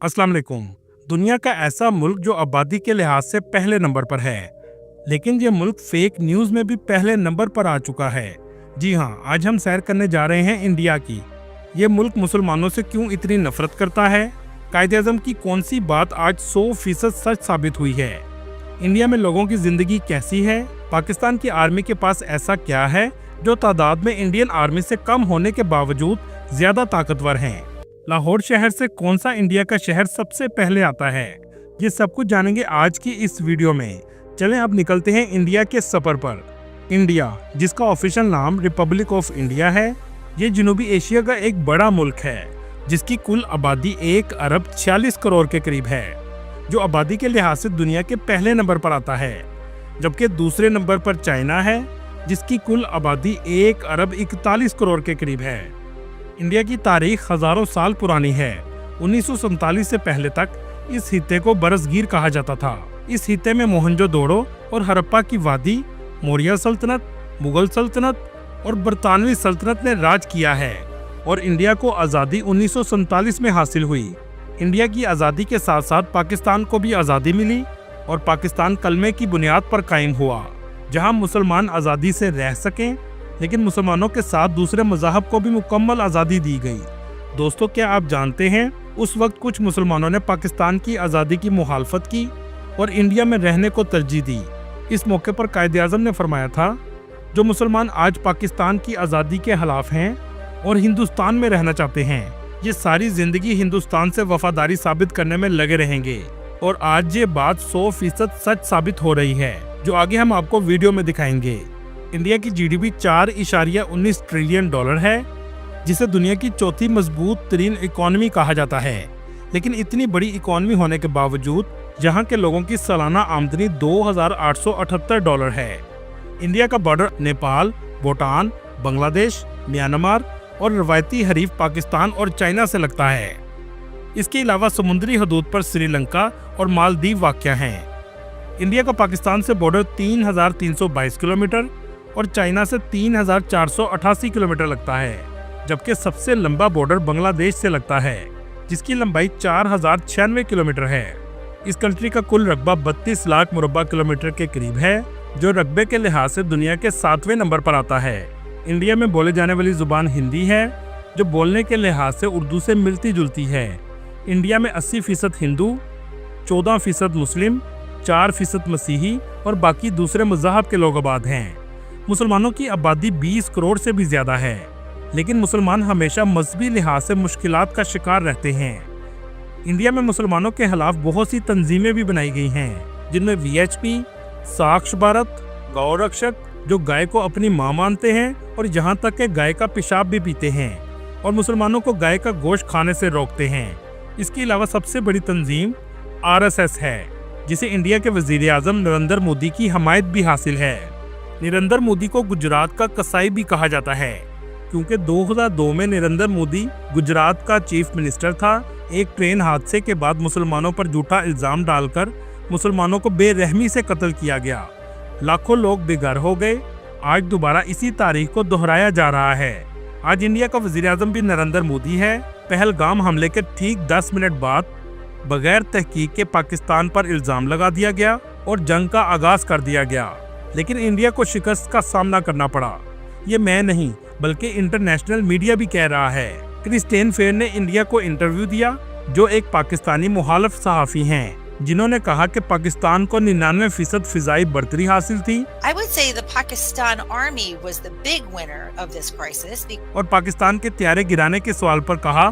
अस्सलाम वालेकुम। दुनिया का ऐसा मुल्क जो आबादी के लिहाज से पहले नंबर पर है, लेकिन ये मुल्क फेक न्यूज में भी पहले नंबर पर आ चुका है। जी हाँ, आज हम सैर करने जा रहे हैं इंडिया की। ये मुल्क मुसलमानों से क्यों इतनी नफरत करता है, कायदे-आज़म की कौन सी बात आज 100% सच साबित हुई है, इंडिया में लोगों की जिंदगी कैसी है, पाकिस्तान की आर्मी के पास ऐसा क्या है जो तादाद में इंडियन आर्मी से कम होने के बावजूद ज्यादा ताकतवर हैं। लाहौर शहर से कौन सा इंडिया का शहर सबसे पहले आता है, ये सब कुछ जानेंगे आज की इस वीडियो में। चलें अब निकलते हैं इंडिया के सफर पर। इंडिया, जिसका ऑफिशियल नाम रिपब्लिक ऑफ इंडिया है, ये जनूबी एशिया का एक बड़ा मुल्क है जिसकी कुल आबादी 1 अरब 46 करोड़ के करीब है, जो आबादी के लिहाज से दुनिया के पहले नंबर पर आता है। जबकि दूसरे नंबर पर चाइना है जिसकी कुल आबादी 1 अरब 41 करोड़ के करीब है। इंडिया की तारीख हजारों साल पुरानी है। 1947 से पहले तक इस हिस्से को बरसगीर कहा जाता था। इस हिस्से में मोहनजोदड़ो और हड़प्पा की वादी, मौर्य सल्तनत, मुगल सल्तनत और बरतानवी सल्तनत ने राज किया है और इंडिया को आज़ादी 1947 में हासिल हुई। इंडिया की आज़ादी के साथ साथ पाकिस्तान को भी आज़ादी मिली और पाकिस्तान कलमे की बुनियाद पर कायम हुआ, जहां मुसलमान आज़ादी से रह सकें, लेकिन मुसलमानों के साथ दूसरे मज़हब को भी मुकम्मल आज़ादी दी गई। दोस्तों, क्या आप जानते हैं उस वक्त कुछ मुसलमानों ने पाकिस्तान की आज़ादी की मुखालफत की और इंडिया में रहने को तरजीह दी। इस मौके पर कायदे-आज़म ने फरमाया था, जो मुसलमान आज पाकिस्तान की आज़ादी के खिलाफ हैं और हिंदुस्तान में रहना चाहते हैं, ये सारी जिंदगी हिंदुस्तान से वफादारी साबित करने में लगे रहेंगे। और आज ये बात 100% सच साबित हो रही है, जो आगे हम आपको वीडियो में दिखाएंगे। इंडिया की जीडीपी 4.19 ट्रिलियन डॉलर है, जिसे दुनिया की चौथी मजबूत तरीन इकोनॉमी कहा जाता है। लेकिन इतनी बड़ी इकोनॉमी होने के बावजूद यहाँ के लोगों की सालाना आमदनी $2,878 है। इंडिया का बॉर्डर नेपाल, भूटान, बांग्लादेश, म्यांमार और रवायती हरीफ पाकिस्तान और चाइना से लगता है। इसके अलावा समुद्री हदूद पर श्रीलंका और मालदीव वाक़या हैं। इंडिया का पाकिस्तान से बॉर्डर 3,322 किलोमीटर और चाइना से 3,488 किलोमीटर लगता है, जबकि सबसे लंबा बॉर्डर बांग्लादेश से लगता है, जिसकी लंबाई 4,096 किलोमीटर है। इस कंट्री का कुल रकबा 32 लाख मुरब्बा किलोमीटर के करीब है, जो रकबे के लिहाज से दुनिया के 7वें नंबर पर आता है। इंडिया में बोले जाने वाली जुबान हिंदी है, जो बोलने के लिहाज से उर्दू से मिलती जुलती है। इंडिया में 80% हिंदू, 14% मुस्लिम, 4% मसीही और बाकी दूसरे मज़हब के लोग आबाद हैं। मुसलमानों की आबादी 20 करोड़ से भी ज्यादा है, लेकिन मुसलमान हमेशा मजहबी लिहाज से मुश्किलात का शिकार रहते हैं। इंडिया में मुसलमानों के खिलाफ बहुत सी तंजीमें भी बनाई गई हैं, जिनमें VHP, साक्ष भारत, गौ रक्षक, जो गाय को अपनी मां मानते हैं और यहाँ तक के गाय का पेशाब भी पीते हैं और मुसलमानों को गाय का गोश्त खाने से रोकते हैं। इसके अलावा सबसे बड़ी तंजीम RSS है, जिसे इंडिया के वजीर आज़म नरेंद्र मोदी की हमायत भी हासिल है। नरेंद्र मोदी को गुजरात का कसाई भी कहा जाता है, क्योंकि 2002 में नरेंद्र मोदी गुजरात का चीफ मिनिस्टर था। एक ट्रेन हादसे के बाद मुसलमानों पर झूठा इल्जाम डालकर मुसलमानों को बेरहमी से कत्ल किया गया। लाखों लोग बेघर हो गए। आज दोबारा इसी तारीख को दोहराया जा रहा है। आज इंडिया का वजीर आज़म भी नरेंद्र मोदी है। पहलगाम हमले के ठीक 10 मिनट बाद बगैर तहकीक के पाकिस्तान पर इल्जाम लगा दिया गया और जंग का आगाज कर दिया गया, लेकिन इंडिया को शिकस्त का सामना करना पड़ा। ये मैं नहीं बल्कि इंटरनेशनल मीडिया भी कह रहा है। क्रिस्टियन फेयर ने इंडिया को इंटरव्यू दिया, जो एक पाकिस्तानी मुखालिफ सहाफ़ी हैं, जिन्होंने कहा कि पाकिस्तान को 99% फिजाई बढ़तरी हासिल थी। I would say the Pakistan Army was the big winner of this crisis. और पाकिस्तान के त्यारे गिराने के सवाल पर कहा,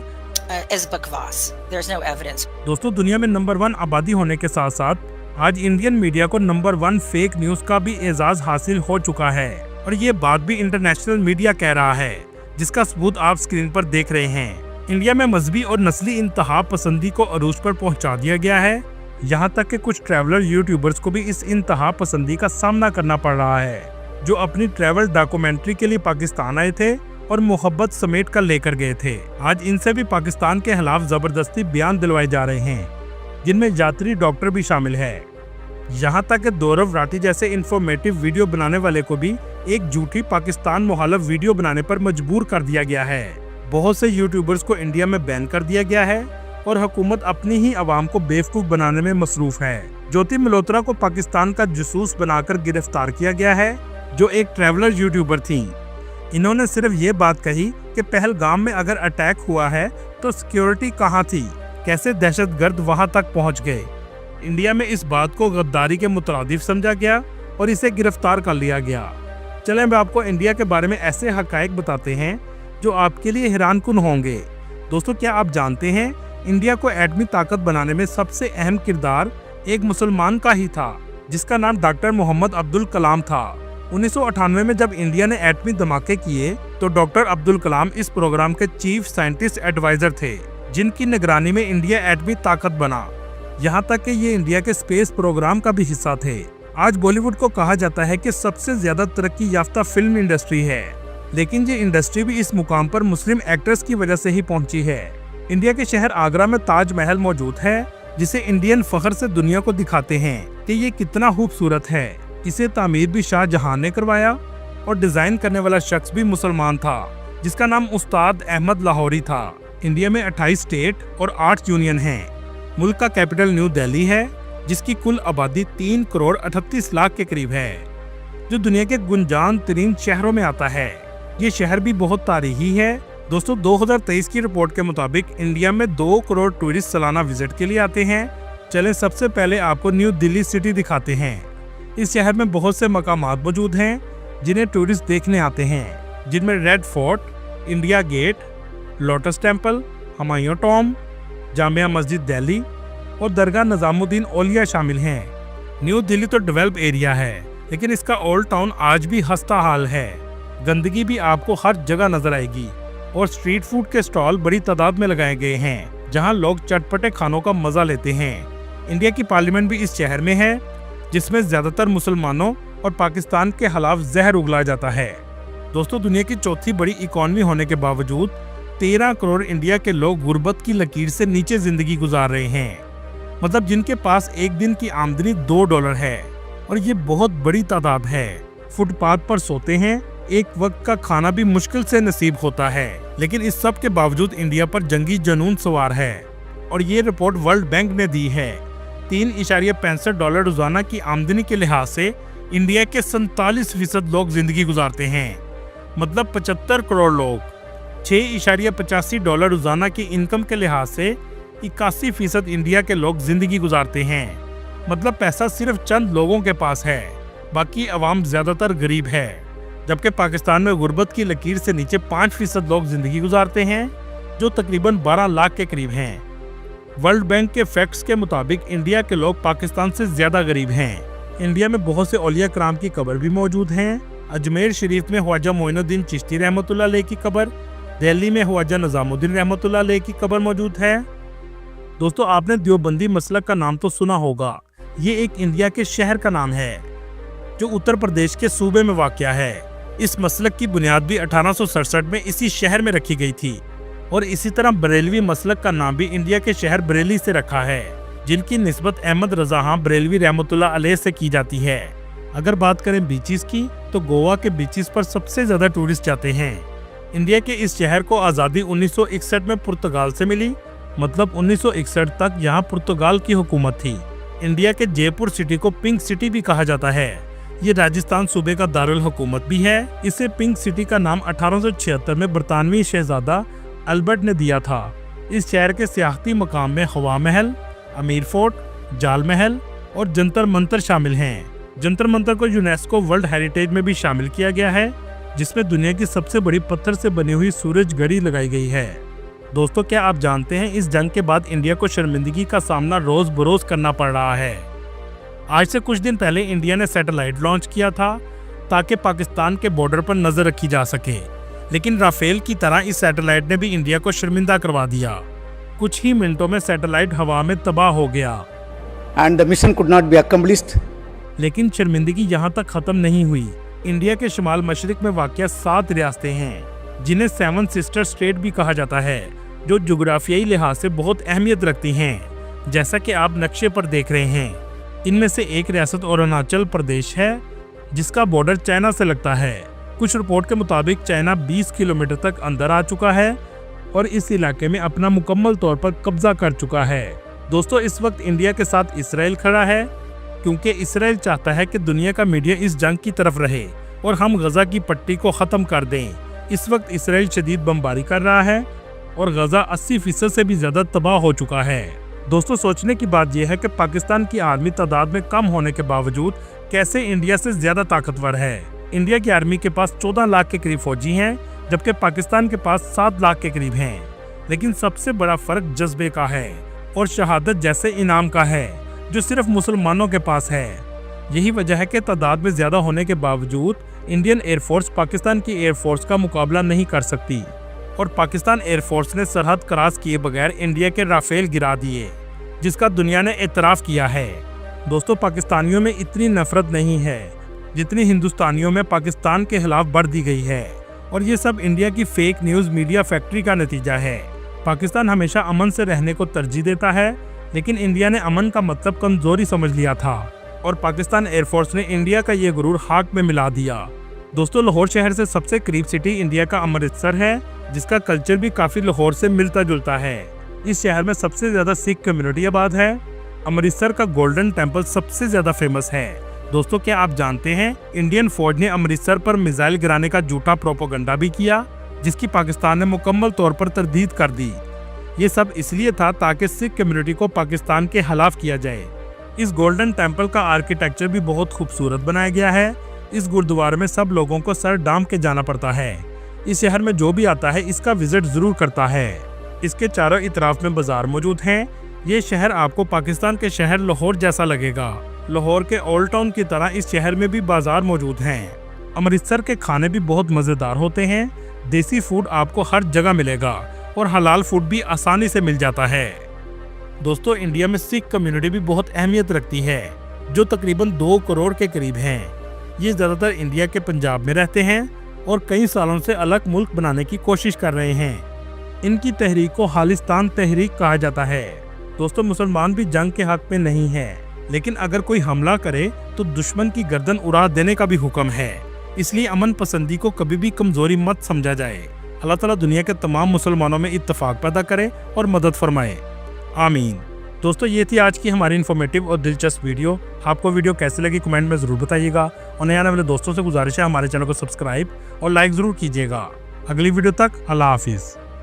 As bakwas. There's no evidence. दोस्तों, दुनिया में नंबर 1 आबादी होने के साथ साथ आज इंडियन मीडिया को नंबर 1 फेक न्यूज का भी एजाज हासिल हो चुका है, और ये बात भी इंटरनेशनल मीडिया कह रहा है, जिसका सबूत आप स्क्रीन पर देख रहे हैं। इंडिया में मजहबी और नस्ली इंतहा पसंदी को अरूज पर पहुंचा दिया गया है। यहाँ तक कि कुछ ट्रैवलर यूट्यूबर्स को भी इस इंतहा पसंदी का सामना करना पड़ रहा है, जो अपनी ट्रैवल डॉक्यूमेंट्री के लिए पाकिस्तान आए थे और मोहब्बत समेट कर लेकर गए थे। आज इनसे भी पाकिस्तान के खिलाफ जबरदस्ती बयान दिलवाए जा रहे हैं, जिनमें यात्री डॉक्टर भी शामिल है। यहाँ तक कि दौरव राठी जैसे इंफॉर्मेटिव वीडियो बनाने वाले को भी एक झूठी पाकिस्तान मुखालिफ वीडियो बनाने पर मजबूर कर दिया गया है। बहुत से यूट्यूबर्स को इंडिया में बैन कर दिया गया है और हुकूमत अपनी ही आवाम को बेवकूफ बनाने में मसरूफ है। ज्योति मल्होत्रा को पाकिस्तान का जासूस बनाकर गिरफ्तार किया गया है, जो एक ट्रैवलर यूट्यूबर थी। इन्होंने सिर्फ ये बात कही कि पहलगाम में अगर अटैक हुआ है तो सिक्योरिटी कहाँ थी, कैसे दहशतगर्द वहां तक पहुंच गए। इंडिया में इस बात को गद्दारी के मुतरादिफ समझा गया और इसे गिरफ्तार कर लिया गया। चलें अब आपको इंडिया के बारे में ऐसे हकायक बताते हैं जो आपके लिए हैरानकुन होंगे। दोस्तों, क्या आप जानते हैं इंडिया को एटमी ताकत बनाने में सबसे अहम किरदार एक मुसलमान का ही था, जिसका नाम डॉक्टर मोहम्मद अब्दुल कलाम था। 1998 में जब इंडिया ने एटमी धमाके किए तो डॉक्टर अब्दुल कलाम इस प्रोग्राम के चीफ साइंटिस्ट एडवाइजर थे, जिनकी निगरानी में इंडिया एटमी ताकत बना। यहाँ तक कि ये इंडिया के स्पेस प्रोग्राम का भी हिस्सा थे। आज बॉलीवुड को कहा जाता है कि सबसे ज्यादा तरक्की याफ्ता फिल्म इंडस्ट्री है, लेकिन ये इंडस्ट्री भी इस मुकाम पर मुस्लिम एक्टर्स की वजह से ही पहुंची है। इंडिया के शहर आगरा में ताज महल मौजूद है, जिसे इंडियन फख्र से दुनिया को दिखाते हैं कि ये कितना खूबसूरत है। इसे तामीर भी शाहजहां ने करवाया और डिजाइन करने वाला शख्स भी मुसलमान था, जिसका नाम उस्ताद अहमद लाहौरी था। इंडिया में 28 स्टेट और 8 यूनियन हैं। मुल्क का कैपिटल न्यू दिल्ली है, जिसकी कुल आबादी 3 करोड़ 38 लाख के करीब है, जो दुनिया के गुंजान तरीन शहरों में आता है। ये शहर भी बहुत तारीखी है। दोस्तों, 2023 की रिपोर्ट के मुताबिक इंडिया में 2 करोड़ टूरिस्ट सालाना विजिट के लिए आते हैं। चलें सबसे पहले आपको न्यू दिल्ली सिटी दिखाते हैं। इस शहर में बहुत से मकामात मौजूद हैं जिन्हें टूरिस्ट देखने आते हैं, जिनमें red fort, India gate, lotus temple, Humayun tomb, Jamia Masjid Delhi और दरगाह निजामुद्दीन औलिया शामिल हैं। न्यू दिल्ली तो डेवलप एरिया है, लेकिन इसका ओल्ड टाउन आज भी हंसता हाल है। गंदगी भी आपको हर जगह नजर आएगी और स्ट्रीट फूड के स्टॉल बड़ी तादाद में लगाए गए हैं, जहां लोग चटपटे खानों का मजा लेते हैं। इंडिया की पार्लियामेंट भी इस शहर में है, जिसमें ज्यादातर मुसलमानों और पाकिस्तान के खिलाफ जहर उगला जाता है। दोस्तों, दुनिया की चौथी बड़ी इकॉनमी होने के बावजूद 13 करोड़ इंडिया के लोग गुर्बत की लकीर से नीचे जिंदगी गुजार रहे हैं। मतलब जिनके पास एक दिन की आमदनी $2 है, और ये बहुत बड़ी तादाद है। फुटपाथ पर सोते हैं, एक वक्त का खाना भी मुश्किल से नसीब होता है, लेकिन इस सब के बावजूद इंडिया पर जंगी जुनून सवार है। और ये रिपोर्ट वर्ल्ड बैंक ने दी है। $3.65 रोजाना की आमदनी के लिहाज से इंडिया के 47% लोग जिंदगी गुजारते हैं, मतलब 75 करोड़ लोग। $6.85 रोजाना की इनकम के लिहाज से 81% इंडिया के लोग जिंदगी गुजारते हैं, मतलब पैसा सिर्फ चंद लोगों के पास है, बाकी अवाम ज्यादातर गरीब है। जबकि पाकिस्तान में गुर्बत की लकीर से नीचे 5% लोग जिंदगी गुजारते हैं, जो तकरीबन 12 लाख के करीब हैं। वर्ल्ड बैंक के फैक्ट्स के मुताबिक इंडिया के लोग पाकिस्तान से ज्यादा गरीब हैं। इंडिया में बहुत से औलिया कराम की कब्र भी मौजूद हैं। अजमेर शरीफ में ख्वाजा मोइनुद्दीन चिश्ती रहमतुल्लाह अलैह की कब्र, दिल्ली में ख्वाजा निजामुद्दीन रहमतुल्लाह अलैह की कब्र मौजूद है। दोस्तों, आपने देवबंदी मसलक का नाम तो सुना होगा। ये एक इंडिया के शहर का नाम है, जो उत्तर प्रदेश के सूबे में वाक़या है। इस मसलक की बुनियाद भी 1867 में इसी शहर में रखी गई थी, और इसी तरह बरेलवी मसलक का नाम भी इंडिया के शहर बरेली से रखा है, जिनकी निस्बत अहमद रजा खां बरेलवी रहमतुल्लाह अलैह से की जाती है। अगर बात करें बीचेस की, तो गोवा के बीचेस पर सबसे ज्यादा टूरिस्ट जाते हैं। इंडिया के इस शहर को आज़ादी 1961 में पुर्तगाल से मिली, मतलब 1961 तक यहाँ पुर्तगाल की हुकूमत थी। इंडिया के जयपुर सिटी को पिंक सिटी भी कहा जाता है। ये राजस्थान सूबे का दारुल हुकूमत भी है। इसे पिंक सिटी का नाम 1876 में बरतानवी शहजादा अल्बर्ट ने दिया था। इस शहर के सियाहती मकाम में हवा महल, अमीर फोर्ट, जाल महल और जंतर मंतर शामिल हैं। जंतर मंतर को यूनेस्को वर्ल्ड हेरिटेज में भी शामिल किया गया है, जिसमें दुनिया की सबसे बड़ी पत्थर से बनी हुई सूरज घड़ी लगाई गई है। दोस्तों, क्या आप जानते हैं इस जंग के बाद इंडिया को शर्मिंदगी का सामना रोज बरोज करना पड़ रहा है। आज से कुछ दिन पहले इंडिया ने सैटेलाइट लॉन्च किया था ताकि पाकिस्तान के बॉर्डर पर नजर रखी जा सके, लेकिन राफेल की तरह इस सैटेलाइट ने भी इंडिया को शर्मिंदा करवा दिया। कुछ ही मिनटों में सैटेलाइट हवा में तबाह हो गया and the mission could not be accomplished. लेकिन शर्मिंदगी यहाँ तक खत्म नहीं हुई। इंडिया के शुमाल मशरिक में वाक़या 7 रियासतें हैं, जिन्हें 7 सिस्टर स्टेट भी कहा जाता है, जो जुग्राफियाई लिहाज से बहुत अहमियत रखती हैं, जैसा कि आप नक्शे पर देख रहे हैं। इनमें से एक रियासत अरुणाचल प्रदेश है, जिसका बॉर्डर चाइना से लगता है। कुछ रिपोर्ट के मुताबिक चाइना 20 किलोमीटर तक अंदर आ चुका है और इस इलाके में अपना मुकम्मल तौर पर कब्जा कर चुका है। दोस्तों, इस वक्त इंडिया के साथ इसराइल खड़ा है, क्योंकि इसराइल चाहता है कि दुनिया का मीडिया इस जंग की तरफ रहे और हम गजा की पट्टी को खत्म कर दें। इस वक्त इसराइल शदीद बमबारी कर रहा है और गजा 80% से भी ज्यादा तबाह हो चुका है। दोस्तों, सोचने की बात यह है कि पाकिस्तान की आर्मी तादाद में कम होने के बावजूद कैसे इंडिया से ज्यादा ताकतवर है। इंडिया की आर्मी के पास 14 लाख के करीब फौजी हैं, जबकि पाकिस्तान के पास 7 लाख के करीब हैं। लेकिन सबसे बड़ा फर्क जज्बे का है और शहादत जैसे इनाम का है, जो सिर्फ मुसलमानों के पास है। यही वजह है कि तादाद में ज्यादा होने के बावजूद इंडियन एयरफोर्स पाकिस्तान की एयरफोर्स का मुकाबला नहीं कर सकती और पाकिस्तान एयरफोर्स ने सरहद क्रॉस किए बगैर इंडिया के राफेल गिरा दिए, जिसका दुनिया ने एतराफ़ किया है। दोस्तों, पाकिस्तानियों में इतनी नफरत नहीं है जितनी हिंदुस्तानियों में पाकिस्तान के खिलाफ बढ़ दी गई है, और ये सब इंडिया की फेक न्यूज़ मीडिया फैक्ट्री का नतीजा है। पाकिस्तान हमेशा अमन से रहने को तरजीह देता है, लेकिन इंडिया ने अमन का मतलब कमजोरी समझ लिया था और पाकिस्तान एयरफोर्स ने इंडिया का ये गुरूर खाक में मिला दिया। दोस्तों, लाहौर शहर से सबसे करीब सिटी इंडिया का अमृतसर है, जिसका कल्चर भी काफी लाहौर से मिलता जुलता है। इस शहर में सबसे ज्यादा सिख कम्युनिटी आबाद है। अमृतसर का गोल्डन टेम्पल सबसे ज्यादा फेमस है। दोस्तों, क्या आप जानते हैं इंडियन फौज ने अमृतसर पर मिसाइल गिराने का झूठा प्रोपेगेंडा भी किया, जिसकी पाकिस्तान ने मुकम्मल तौर पर तरदीद कर दी। ये सब इसलिए था ताकि सिख कम्युनिटी को पाकिस्तान के खिलाफ किया जाए। इस गोल्डन टेम्पल का आर्किटेक्चर भी बहुत खूबसूरत बनाया गया है। इस गुरुद्वारे में सब लोगों को सर डाम के जाना पड़ता है। इस शहर में जो भी आता है इसका विजिट जरूर करता है। इसके चारों इतराफ में बाजार मौजूद हैं। ये शहर आपको पाकिस्तान के शहर लाहौर जैसा लगेगा। लाहौर के ओल्ड टाउन की तरह इस शहर में भी बाजार मौजूद हैं। अमृतसर के खाने भी बहुत मज़ेदार होते हैं। देसी फूड आपको हर जगह मिलेगा और हलाल फूड भी आसानी से मिल जाता है। दोस्तों, इंडिया में सिख कम्युनिटी भी बहुत अहमियत रखती है, जो तकरीबन 2 करोड़ के करीब हैं। ये ज़्यादातर इंडिया के पंजाब में रहते हैं और कई सालों से अलग मुल्क बनाने की कोशिश कर रहे हैं। इनकी तहरीक को खालिस्तान तहरीक कहा जाता है। दोस्तों, मुसलमान भी जंग के हक में नहीं है, लेकिन अगर कोई हमला करे तो दुश्मन की गर्दन उड़ा देने का भी हुक्म है। इसलिए अमन पसंदी को कभी भी कमजोरी मत समझा जाए। अल्लाह ताला दुनिया के तमाम मुसलमानों में इत्तफाक पैदा करे और मदद फरमाए, आमीन। दोस्तों, ये थी आज की हमारी इन्फॉर्मेटिव और दिलचस्प वीडियो। आपको वीडियो कैसी लगी कमेंट में ज़रूर बताइएगा और नए आने वाले दोस्तों से गुजारिश है हमारे चैनल को सब्सक्राइब और लाइक ज़रूर कीजिएगा। अगली वीडियो तक अल्लाह हाफिज़।